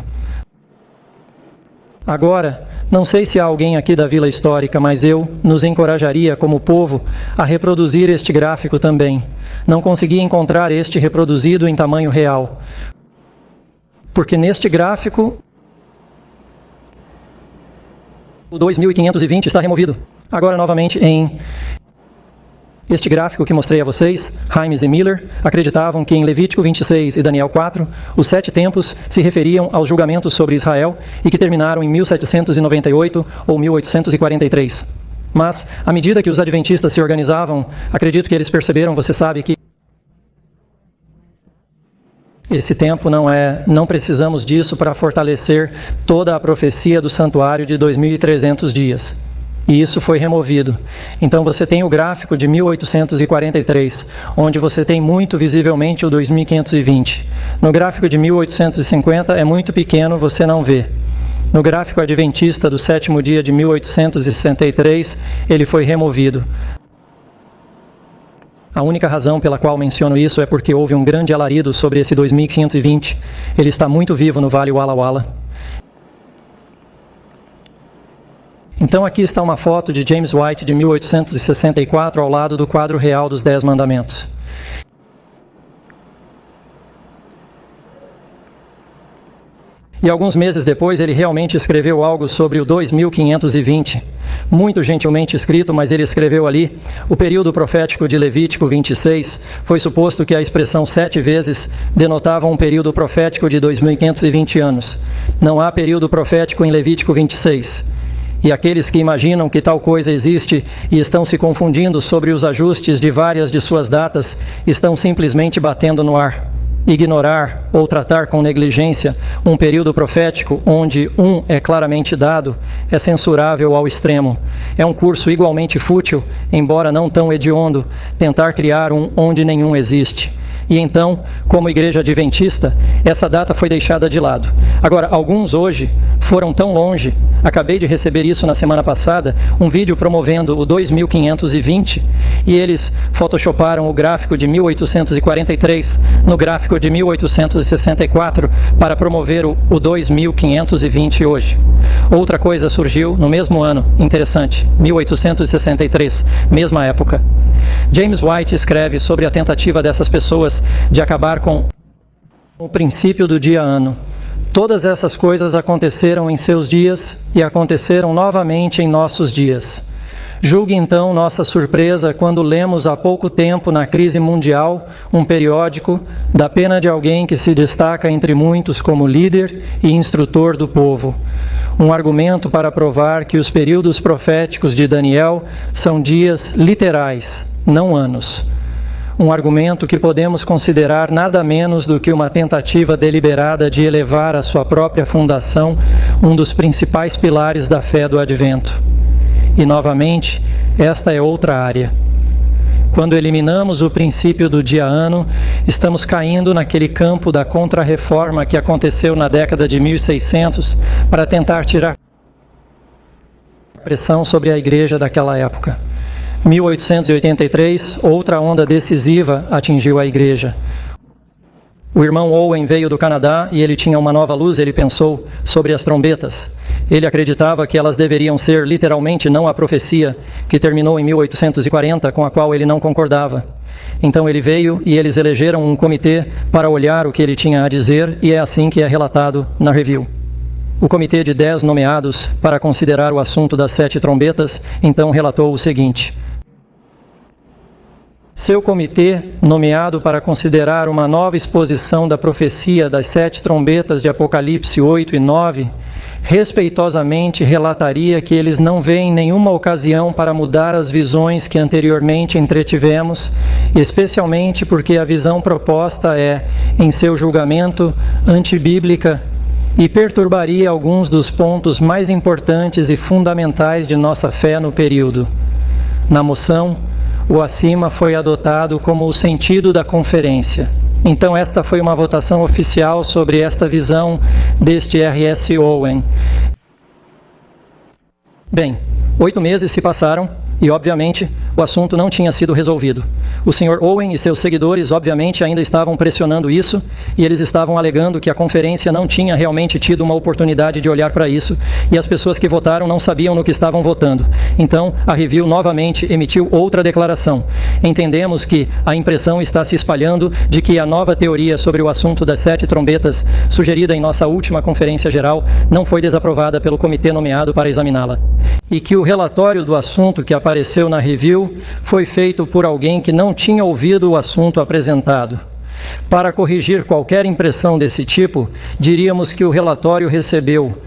Agora, não sei se há alguém aqui da Vila Histórica, mas eu nos encorajaria, como povo, a reproduzir este gráfico também. Não consegui encontrar este reproduzido em tamanho real. Porque neste gráfico, o 2520 está removido. Agora, novamente, em este gráfico que mostrei a vocês, Himes e Miller acreditavam que em Levítico 26 e Daniel 4, os 7 tempos se referiam aos julgamentos sobre Israel e que terminaram em 1798 ou 1843. Mas, à medida que os adventistas se organizavam, acredito que eles perceberam, você sabe, que esse tempo não precisamos disso para fortalecer toda a profecia do santuário de 2.300 dias. E isso foi removido. Então você tem o gráfico de 1843, onde você tem muito visivelmente o 2520. No gráfico de 1850 é muito pequeno, você não vê. No gráfico adventista do sétimo dia de 1863, ele foi removido. A única razão pela qual menciono isso é porque houve um grande alarido sobre esse 2520. Ele está muito vivo no Vale Walla Walla. Então aqui está uma foto de James White de 1864 ao lado do quadro real dos 10 mandamentos. E alguns meses depois ele realmente escreveu algo sobre o 2520. Muito gentilmente escrito, mas ele escreveu ali: o período profético de Levítico 26, foi suposto que a expressão 7 vezes denotava um período profético de 2520 anos. Não há período profético em Levítico 26. E aqueles que imaginam que tal coisa existe e estão se confundindo sobre os ajustes de várias de suas datas, estão simplesmente batendo no ar. Ignorar ou tratar com negligência um período profético onde um é claramente dado é censurável ao extremo. É um curso igualmente fútil, embora não tão hediondo, tentar criar um onde nenhum existe. E então, como igreja adventista, essa data foi deixada de lado. Agora, alguns hoje foram tão longe, acabei de receber isso na semana passada, um vídeo promovendo o 2520, e eles photoshoparam o gráfico de 1843 no gráfico de 1864 para promover o 2520 hoje. Outra coisa surgiu no mesmo ano, interessante, 1863, mesma época. James White escreve sobre a tentativa dessas pessoas de acabar com o princípio do dia-ano. Todas essas coisas aconteceram em seus dias e aconteceram novamente em nossos dias. Julgue então nossa surpresa quando lemos há pouco tempo na Crise Mundial um periódico da pena de alguém que se destaca entre muitos como líder e instrutor do povo. Um argumento para provar que os períodos proféticos de Daniel são dias literais, não anos. Um argumento que podemos considerar nada menos do que uma tentativa deliberada de elevar à sua própria fundação um dos principais pilares da fé do Advento. E, novamente, esta é outra área. Quando eliminamos o princípio do dia-ano, estamos caindo naquele campo da contra-reforma que aconteceu na década de 1600 para tentar tirar pressão sobre a igreja daquela época. 1883, outra onda decisiva atingiu a igreja. O irmão Owen veio do Canadá e ele tinha uma nova luz, ele pensou sobre as trombetas. Ele acreditava que elas deveriam ser literalmente não a profecia, que terminou em 1840, com a qual ele não concordava. Então ele veio e eles elegeram um comitê para olhar o que ele tinha a dizer, e é assim que é relatado na review. O comitê de 10 nomeados para considerar o assunto das 7 trombetas, então relatou o seguinte: seu comitê, nomeado para considerar uma nova exposição da profecia das 7 trombetas de Apocalipse 8 e 9, respeitosamente relataria que eles não veem nenhuma ocasião para mudar as visões que anteriormente entretivemos, especialmente porque a visão proposta é, em seu julgamento, antibíblica e perturbaria alguns dos pontos mais importantes e fundamentais de nossa fé no período. Na moção, o acima foi adotado como o sentido da conferência. Então esta foi uma votação oficial sobre esta visão deste R.S. Owen. Bem, 8 meses se passaram e, obviamente, o assunto não tinha sido resolvido. O Sr. Owen e seus seguidores, obviamente, ainda estavam pressionando isso, e eles estavam alegando que a conferência não tinha realmente tido uma oportunidade de olhar para isso, e as pessoas que votaram não sabiam no que estavam votando. Então, a Review novamente emitiu outra declaração. Entendemos que a impressão está se espalhando de que a nova teoria sobre o assunto das 7 trombetas, sugerida em nossa última conferência geral, não foi desaprovada pelo comitê nomeado para examiná-la. E que o relatório do assunto que apareceu na Review foi feito por alguém que não tinha ouvido o assunto apresentado. Para corrigir qualquer impressão desse tipo, diríamos que o relatório recebeu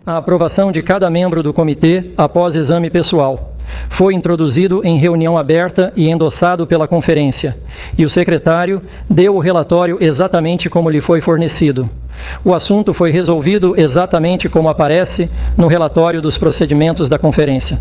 a aprovação de cada membro do comitê após exame pessoal. Foi introduzido em reunião aberta e endossado pela conferência, e o secretário deu o relatório exatamente como lhe foi fornecido. O assunto foi resolvido exatamente como aparece no relatório dos procedimentos da conferência.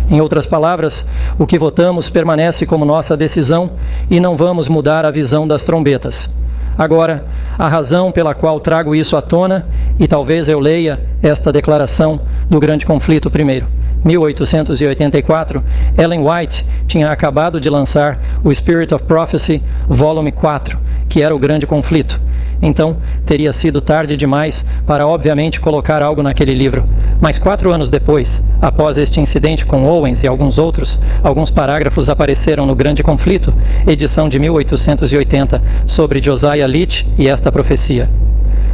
Em outras palavras, o que votamos permanece como nossa decisão e não vamos mudar a visão das trombetas. Agora, a razão pela qual trago isso à tona, e talvez eu leia esta declaração do grande conflito primeiro. 1884, Ellen White tinha acabado de lançar o Spirit of Prophecy, volume 4, que era o grande conflito. Então, teria sido tarde demais para, obviamente, colocar algo naquele livro. Mas 4 anos depois, após este incidente com Owens e alguns outros, alguns parágrafos apareceram no Grande Conflito, edição de 1880, sobre Josiah Litch e esta profecia.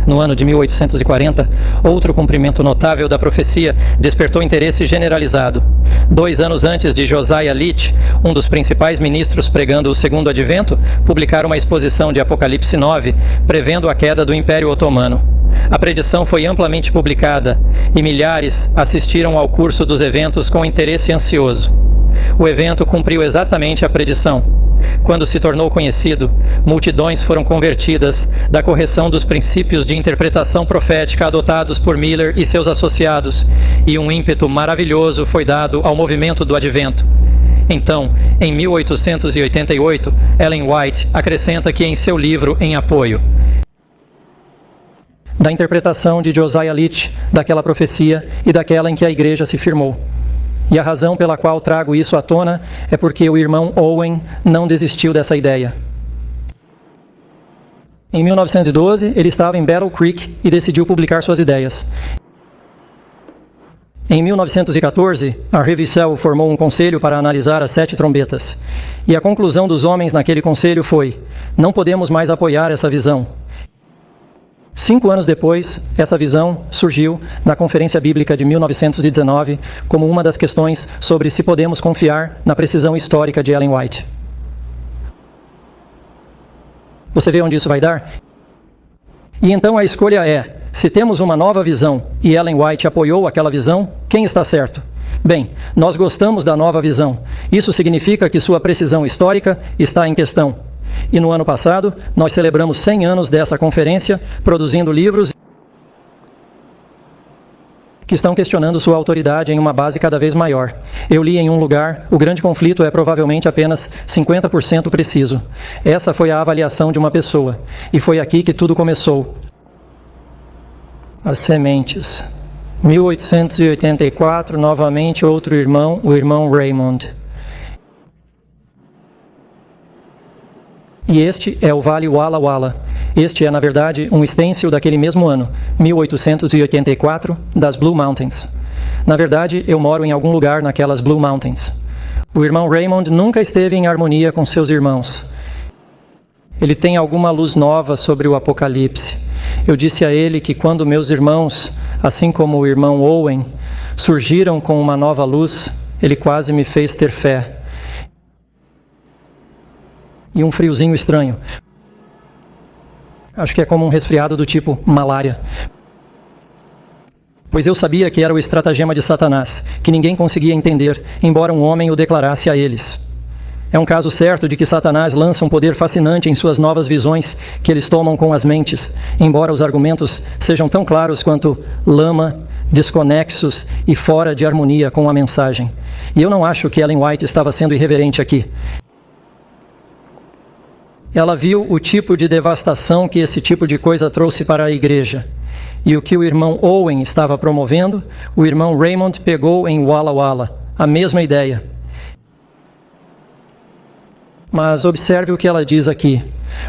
No ano de 1840, outro cumprimento notável da profecia despertou interesse generalizado. 2 anos antes de Josiah Litch, um dos principais ministros pregando o segundo advento, publicaram uma exposição de Apocalipse 9, prevendo a queda do Império Otomano. A predição foi amplamente publicada e milhares assistiram ao curso dos eventos com interesse ansioso. O evento cumpriu exatamente a predição. Quando se tornou conhecido, multidões foram convertidas da correção dos princípios de interpretação profética adotados por Miller e seus associados, e um ímpeto maravilhoso foi dado ao movimento do advento. Então, em 1888, Ellen White acrescenta que em seu livro em apoio da interpretação de Josiah Litch daquela profecia e daquela em que a igreja se firmou. E a razão pela qual trago isso à tona é porque o irmão Owen não desistiu dessa ideia. Em 1912, ele estava em Battle Creek e decidiu publicar suas ideias. Em 1914, a Revisel formou um conselho para analisar as 7 trombetas. E a conclusão dos homens naquele conselho foi: não podemos mais apoiar essa visão. 5 anos depois, essa visão surgiu na Conferência Bíblica de 1919 como uma das questões sobre se podemos confiar na precisão histórica de Ellen White. Você vê onde isso vai dar? E então a escolha é: se temos uma nova visão e Ellen White apoiou aquela visão, quem está certo? Bem, nós gostamos da nova visão. Isso significa que sua precisão histórica está em questão. E no ano passado, nós celebramos 100 anos dessa conferência, produzindo livros que estão questionando sua autoridade em uma base cada vez maior. Eu li em um lugar: o grande conflito é provavelmente apenas 50% preciso. Essa foi a avaliação de uma pessoa. E foi aqui que tudo começou. As sementes. 1884, novamente outro irmão, o irmão Raymond. E este é o Vale Walla Walla. Este é, na verdade, um stencil daquele mesmo ano, 1884, das Blue Mountains. Na verdade, eu moro em algum lugar naquelas Blue Mountains. O irmão Raymond nunca esteve em harmonia com seus irmãos. Ele tem alguma luz nova sobre o Apocalipse. Eu disse a ele que quando meus irmãos, assim como o irmão Owen, surgiram com uma nova luz, ele quase me fez ter fé. E um friozinho estranho. Acho que é como um resfriado do tipo malária. Pois eu sabia que era o estratagema de Satanás, que ninguém conseguia entender, embora um homem o declarasse a eles. É um caso certo de que Satanás lança um poder fascinante em suas novas visões que eles tomam com as mentes, embora os argumentos sejam tão claros quanto lama, desconexos e fora de harmonia com a mensagem. E eu não acho que Ellen White estava sendo irreverente aqui. Ela viu o tipo de devastação que esse tipo de coisa trouxe para a igreja. E o que o irmão Owen estava promovendo, o irmão Raymond pegou em Walla Walla, a mesma ideia. Mas observe o que ela diz aqui.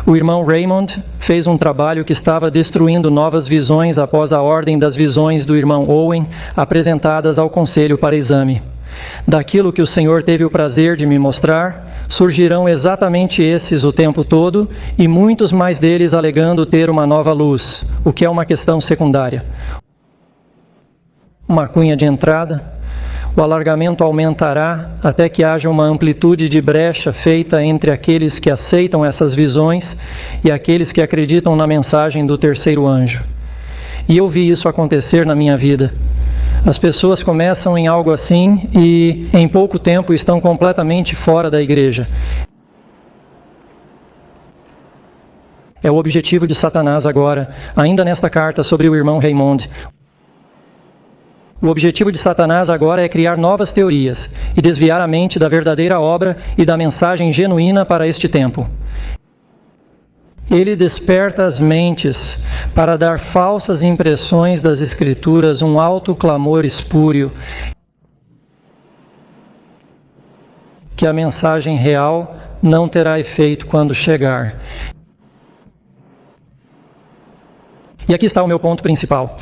O irmão Raymond fez um trabalho que estava destruindo novas visões após a ordem das visões do irmão Owen apresentadas ao conselho para exame. Daquilo que o Senhor teve o prazer de me mostrar, surgirão exatamente esses o tempo todo, e muitos mais deles alegando ter uma nova luz, o que é uma questão secundária. Uma cunha de entrada. O alargamento aumentará até que haja uma amplitude de brecha feita entre aqueles que aceitam essas visões e aqueles que acreditam na mensagem do terceiro anjo. E eu vi isso acontecer na minha vida. As pessoas começam em algo assim e, em pouco tempo, estão completamente fora da igreja. É o objetivo de Satanás agora, ainda nesta carta sobre o irmão Raymond. O objetivo de Satanás agora é criar novas teorias e desviar a mente da verdadeira obra e da mensagem genuína para este tempo. Ele desperta as mentes para dar falsas impressões das Escrituras, um alto clamor espúrio, que a mensagem real não terá efeito quando chegar. E aqui está o meu ponto principal.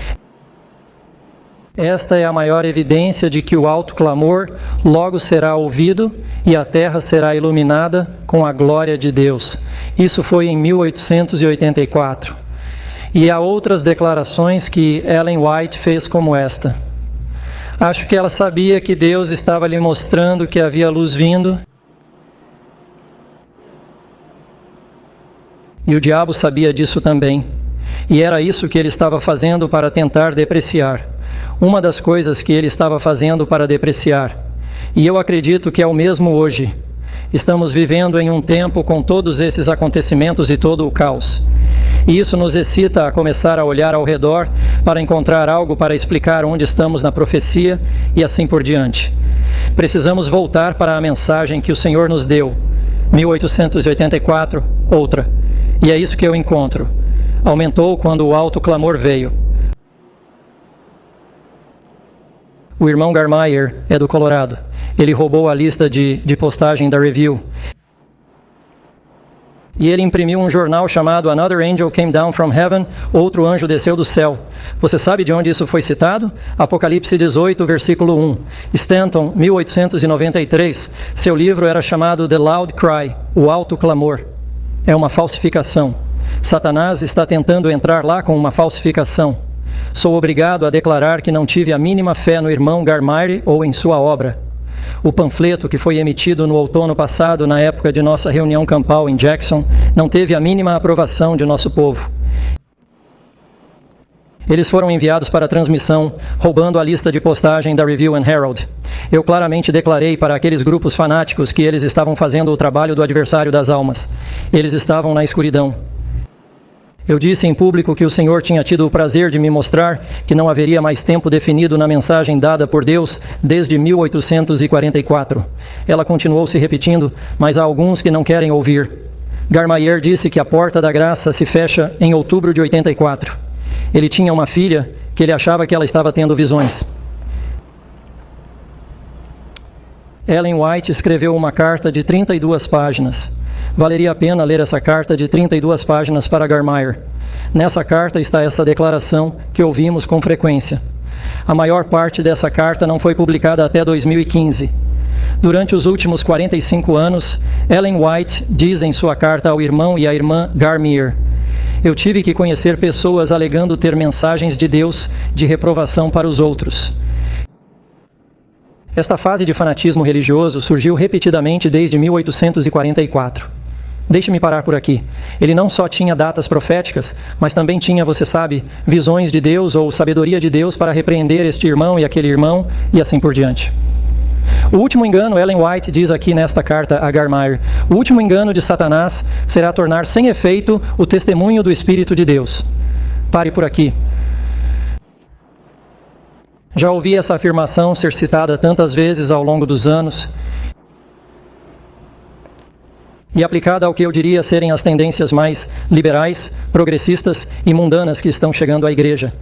Esta é a maior evidência de que o alto clamor logo será ouvido e a terra será iluminada com a glória de Deus. Isso foi em 1884. E há outras declarações que Ellen White fez como esta. Acho que ela sabia que Deus estava lhe mostrando que havia luz vindo. E o diabo sabia disso também. E era isso que ele estava fazendo para tentar depreciar. Uma das coisas que ele estava fazendo para depreciar. E eu acredito que é o mesmo hoje. Estamos vivendo em um tempo com todos esses acontecimentos e todo o caos. E isso nos excita a começar a olhar ao redor para encontrar algo para explicar onde estamos na profecia e assim por diante. Precisamos voltar para a mensagem que o Senhor nos deu. 1884, outra. E é isso que eu encontro. Aumentou quando o alto clamor veio. O irmão Garmeyer é do Colorado. Ele roubou a lista de postagem da Review. E ele imprimiu um jornal chamado Another Angel Came Down from Heaven, Outro Anjo Desceu do Céu. Você sabe de onde isso foi citado? Apocalipse 18, versículo 1. Stanton, 1893. Seu livro era chamado The Loud Cry, O Alto Clamor. É uma falsificação. Satanás está tentando entrar lá com uma falsificação. Sou obrigado a declarar que não tive a mínima fé no irmão Garmeyer ou em sua obra. O panfleto que foi emitido no outono passado, na época de nossa reunião campal em Jackson, não teve a mínima aprovação de nosso povo. Eles foram enviados para a transmissão, roubando a lista de postagem da Review and Herald. Eu claramente declarei para aqueles grupos fanáticos que eles estavam fazendo o trabalho do adversário das almas. Eles estavam na escuridão. Eu disse em público que o Senhor tinha tido o prazer de me mostrar que não haveria mais tempo definido na mensagem dada por Deus desde 1844. Ela continuou se repetindo, mas há alguns que não querem ouvir. Garmeyer disse que a porta da graça se fecha em outubro de 84. Ele tinha uma filha que ele achava que ela estava tendo visões. Ellen White escreveu uma carta de 32 páginas. Valeria a pena ler essa carta de 32 páginas para Garmeyer. Nessa carta está essa declaração que ouvimos com frequência. A maior parte dessa carta não foi publicada até 2015. Durante os últimos 45 anos, Ellen White diz em sua carta ao irmão e à irmã Garmeyer: eu tive que conhecer pessoas alegando ter mensagens de Deus de reprovação para os outros. Esta fase de fanatismo religioso surgiu repetidamente desde 1844. Deixe-me parar por aqui. Ele não só tinha datas proféticas, mas também tinha, você sabe, visões de Deus ou sabedoria de Deus para repreender este irmão e aquele irmão e assim por diante. O último engano, Ellen White diz aqui nesta carta a Garmeyer, o último engano de Satanás será tornar sem efeito o testemunho do Espírito de Deus. Pare por aqui. Já ouvi essa afirmação ser citada tantas vezes ao longo dos anos e aplicada ao que eu diria serem as tendências mais liberais, progressistas e mundanas que estão chegando à igreja.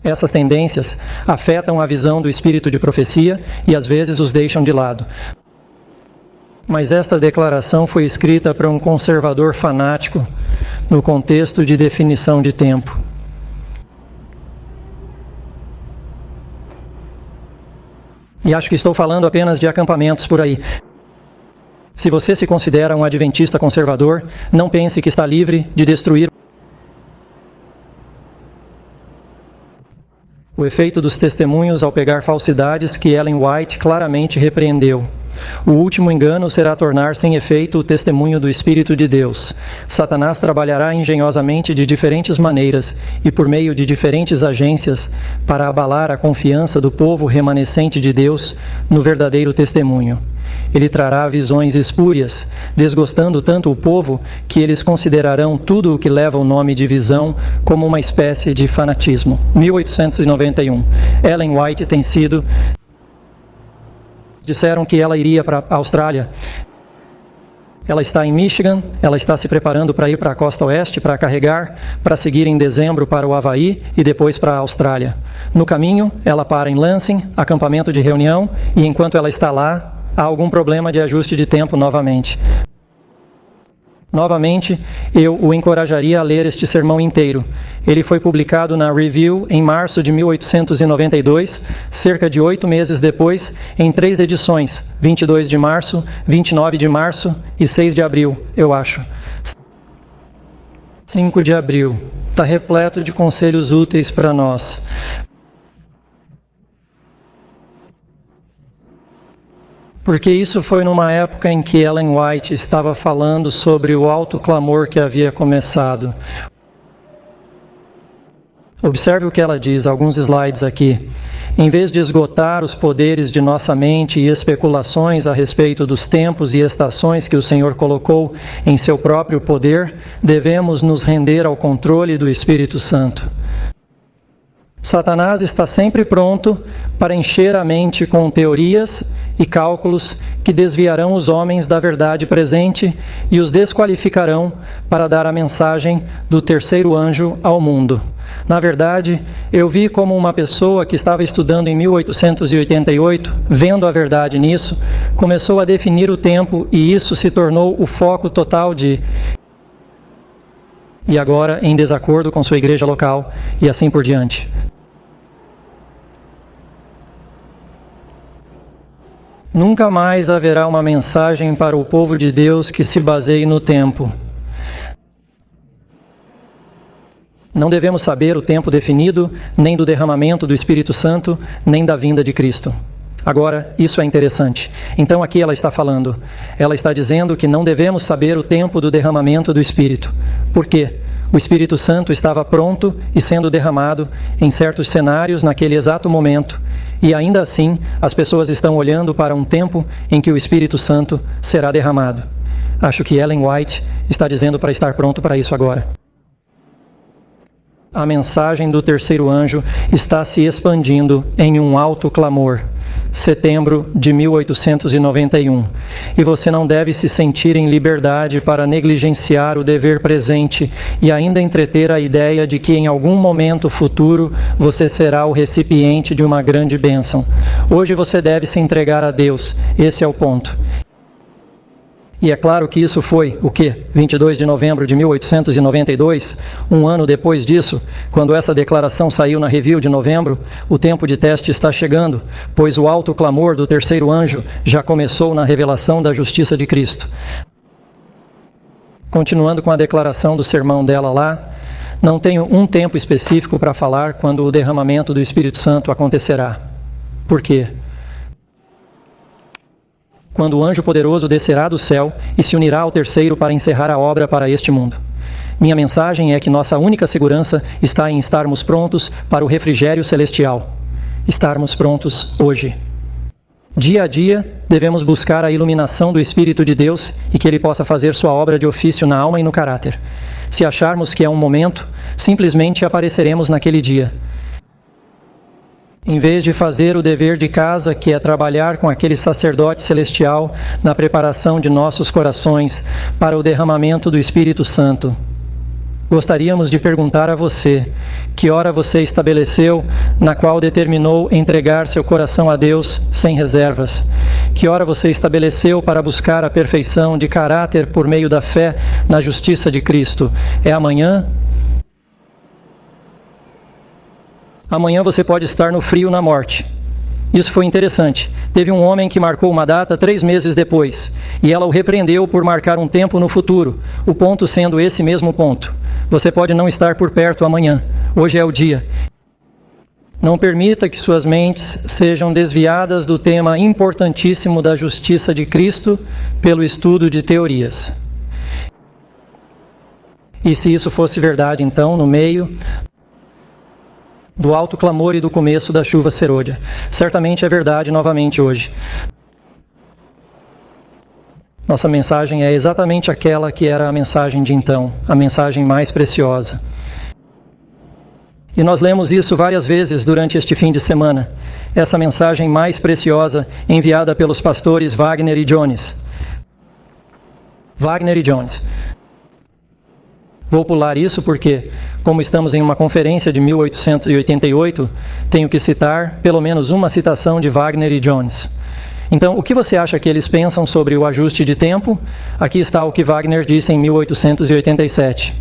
Essas tendências afetam a visão do espírito de profecia e às vezes os deixam de lado. Mas esta declaração foi escrita para um conservador fanático no contexto de definição de tempo. E acho que estou falando apenas de acampamentos por aí. Se você se considera um adventista conservador, não pense que está livre de destruir o efeito dos testemunhos ao pegar falsidades que Ellen White claramente repreendeu. O último engano será tornar sem efeito o testemunho do Espírito de Deus. Satanás trabalhará engenhosamente de diferentes maneiras e por meio de diferentes agências para abalar a confiança do povo remanescente de Deus no verdadeiro testemunho. Ele trará visões espúrias, desgostando tanto o povo que eles considerarão tudo o que leva o nome de visão como uma espécie de fanatismo. 1891. Ellen White tem sido... Disseram que ela iria para a Austrália. Ela está em Michigan, ela está se preparando para ir para a costa oeste, para carregar, para seguir em dezembro para o Havaí e depois para a Austrália. No caminho, ela para em Lansing, acampamento de reunião, e enquanto ela está lá, há algum problema de ajuste de tempo novamente. Novamente, eu o encorajaria a ler este sermão inteiro. Ele foi publicado na Review em março de 1892, cerca de 8 meses depois, em 3 edições, 22 de março, 29 de março e 6 de abril, eu acho. 5 de abril. Está repleto de conselhos úteis para nós. Porque isso foi numa época em que Ellen White estava falando sobre o alto clamor que havia começado. Observe o que ela diz, alguns slides aqui. Em vez de esgotar os poderes de nossa mente e especulações a respeito dos tempos e estações que o Senhor colocou em seu próprio poder, devemos nos render ao controle do Espírito Santo. Satanás está sempre pronto para encher a mente com teorias e cálculos que desviarão os homens da verdade presente e os desqualificarão para dar a mensagem do terceiro anjo ao mundo. Na verdade, eu vi como uma pessoa que estava estudando em 1888, vendo a verdade nisso, começou a definir o tempo e isso se tornou o foco total de... E agora em desacordo com sua igreja local e assim por diante. Nunca mais haverá uma mensagem para o povo de Deus que se baseie no tempo. Não devemos saber o tempo definido, nem do derramamento do Espírito Santo, nem da vinda de Cristo. Agora, isso é interessante. Então aqui ela está falando. Ela está dizendo que não devemos saber o tempo do derramamento do Espírito. Por quê? O Espírito Santo estava pronto e sendo derramado em certos cenários naquele exato momento. E ainda assim, as pessoas estão olhando para um tempo em que o Espírito Santo será derramado. Acho que Ellen White está dizendo para estar pronto para isso agora. A mensagem do terceiro anjo está se expandindo em um alto clamor. Setembro de 1891. E você não deve se sentir em liberdade para negligenciar o dever presente e ainda entreter a ideia de que em algum momento futuro você será o recipiente de uma grande bênção. Hoje você deve se entregar a Deus. Esse é o ponto. E é claro que isso foi, o quê? 22 de novembro de 1892, um ano depois disso, quando essa declaração saiu na Review de novembro, o tempo de teste está chegando, pois o alto clamor do terceiro anjo já começou na revelação da justiça de Cristo. Continuando com a declaração do sermão dela lá, não tenho um tempo específico para falar quando o derramamento do Espírito Santo acontecerá. Por quê? Quando o anjo poderoso descerá do céu e se unirá ao terceiro para encerrar a obra para este mundo. Minha mensagem é que nossa única segurança está em estarmos prontos para o refrigério celestial. Estarmos prontos hoje. Dia a dia, devemos buscar a iluminação do Espírito de Deus e que Ele possa fazer sua obra de ofício na alma e no caráter. Se acharmos que é um momento, simplesmente apareceremos naquele dia. Em vez de fazer o dever de casa, que é trabalhar com aquele sacerdote celestial na preparação de nossos corações para o derramamento do Espírito Santo. Gostaríamos de perguntar a você, que hora você estabeleceu na qual determinou entregar seu coração a Deus sem reservas? Que hora você estabeleceu para buscar a perfeição de caráter por meio da fé na justiça de Cristo? É amanhã? Amanhã você pode estar no frio na morte. Isso foi interessante. Teve um homem que marcou uma data 3 meses depois, e ela o repreendeu por marcar um tempo no futuro, o ponto sendo esse mesmo ponto. Você pode não estar por perto amanhã. Hoje é o dia. Não permita que suas mentes sejam desviadas do tema importantíssimo da justiça de Cristo pelo estudo de teorias. E se isso fosse verdade, então, no meio do alto clamor e do começo da chuva serôdia. Certamente é verdade novamente hoje. Nossa mensagem é exatamente aquela que era a mensagem de então, a mensagem mais preciosa. E nós lemos isso várias vezes durante este fim de semana. Essa mensagem mais preciosa enviada pelos pastores Wagner e Jones. Wagner e Jones. Vou pular isso porque, como estamos em uma conferência de 1888, tenho que citar pelo menos uma citação de Wagner e Jones. Então, o que você acha que eles pensam sobre o ajuste de tempo? Aqui está o que Wagner disse em 1887.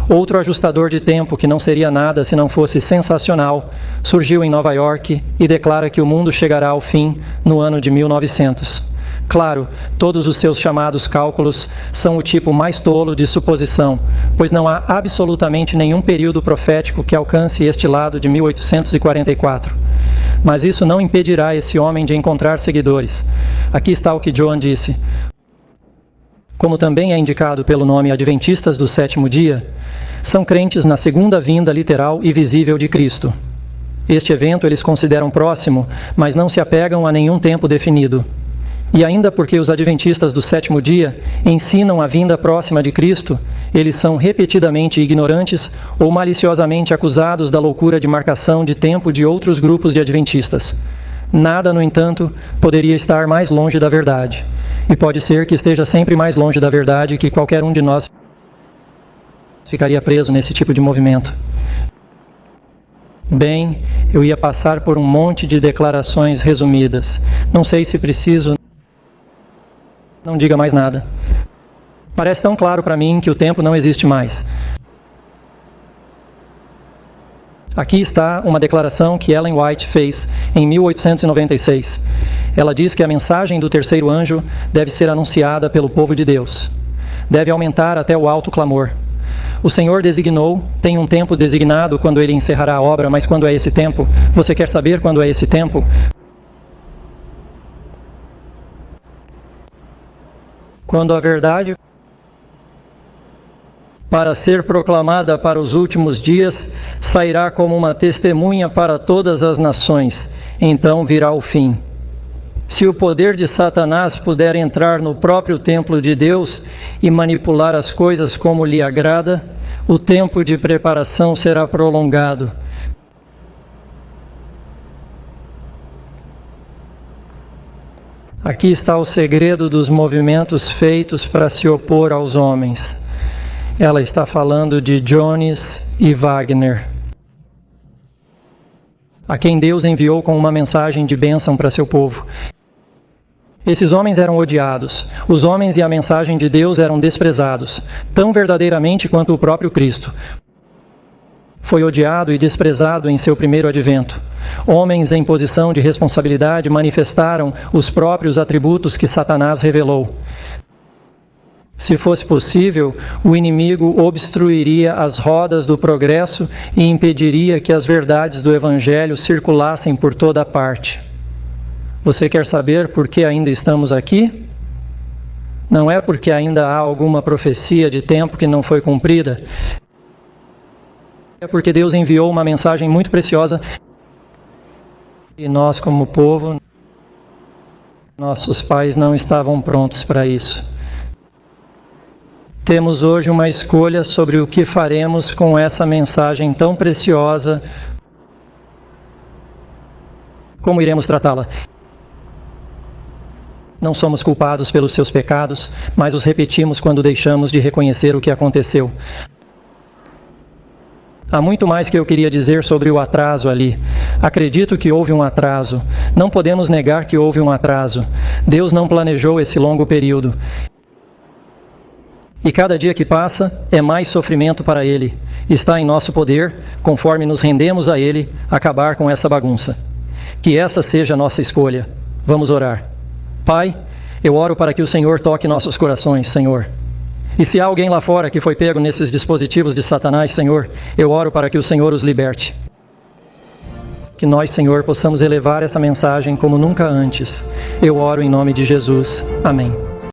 Outro ajustador de tempo, que não seria nada se não fosse sensacional, surgiu em Nova York e declara que o mundo chegará ao fim no ano de 1900. Claro, todos os seus chamados cálculos são o tipo mais tolo de suposição, pois não há absolutamente nenhum período profético que alcance este lado de 1844. Mas isso não impedirá esse homem de encontrar seguidores. Aqui está o que John disse. como também é indicado pelo nome Adventistas do Sétimo Dia, são crentes na segunda vinda literal e visível de Cristo. Este evento eles consideram próximo, mas não se apegam a nenhum tempo definido. E ainda porque os adventistas do sétimo dia ensinam a vinda próxima de Cristo, eles são repetidamente ignorantes ou maliciosamente acusados da loucura de marcação de tempo de outros grupos de adventistas. Nada, no entanto, poderia estar mais longe da verdade. E pode ser que esteja sempre mais longe da verdade que qualquer um de nós ficaria preso nesse tipo de movimento. Bem, eu ia passar por um monte de declarações resumidas. Não sei se preciso. Não diga mais nada. Parece tão claro para mim que o tempo não existe mais. Aqui está uma declaração que Ellen White fez em 1896. Ela diz que a mensagem do terceiro anjo deve ser anunciada pelo povo de Deus. Deve aumentar até o alto clamor. O Senhor designou, tem um tempo designado quando Ele encerrará a obra, mas quando é esse tempo? Você quer saber quando é esse tempo? Quando a verdade, para ser proclamada para os últimos dias, sairá como uma testemunha para todas as nações. Então virá o fim. Se o poder de Satanás puder entrar no próprio templo de Deus e manipular as coisas como lhe agrada, o tempo de preparação será prolongado. Aqui está o segredo dos movimentos feitos para se opor aos homens. Ela está falando de Jones e Wagner, a quem Deus enviou com uma mensagem de bênção para seu povo. Esses homens eram odiados. Os homens e a mensagem de Deus eram desprezados, tão verdadeiramente quanto o próprio Cristo. Foi odiado e desprezado em seu primeiro advento. Homens em posição de responsabilidade manifestaram os próprios atributos que Satanás revelou. Se fosse possível, o inimigo obstruiria as rodas do progresso e impediria que as verdades do Evangelho circulassem por toda parte. Você quer saber por que ainda estamos aqui? Não é porque ainda há alguma profecia de tempo que não foi cumprida. É porque Deus enviou uma mensagem muito preciosa e nós, como povo, nossos pais não estavam prontos para isso. Temos hoje uma escolha sobre o que faremos com essa mensagem tão preciosa. Como iremos tratá-la? Não somos culpados pelos seus pecados, mas os repetimos quando deixamos de reconhecer o que aconteceu. Há muito mais que eu queria dizer sobre o atraso ali. Acredito que houve um atraso. Não podemos negar que houve um atraso. Deus não planejou esse longo período. E cada dia que passa é mais sofrimento para Ele. Está em nosso poder, conforme nos rendemos a Ele, acabar com essa bagunça. Que essa seja a nossa escolha. Vamos orar. Pai, eu oro para que o Senhor toque nossos corações, Senhor. E se há alguém lá fora que foi pego nesses dispositivos de Satanás, Senhor, eu oro para que o Senhor os liberte. Que nós, Senhor, possamos elevar essa mensagem como nunca antes. Eu oro em nome de Jesus. Amém.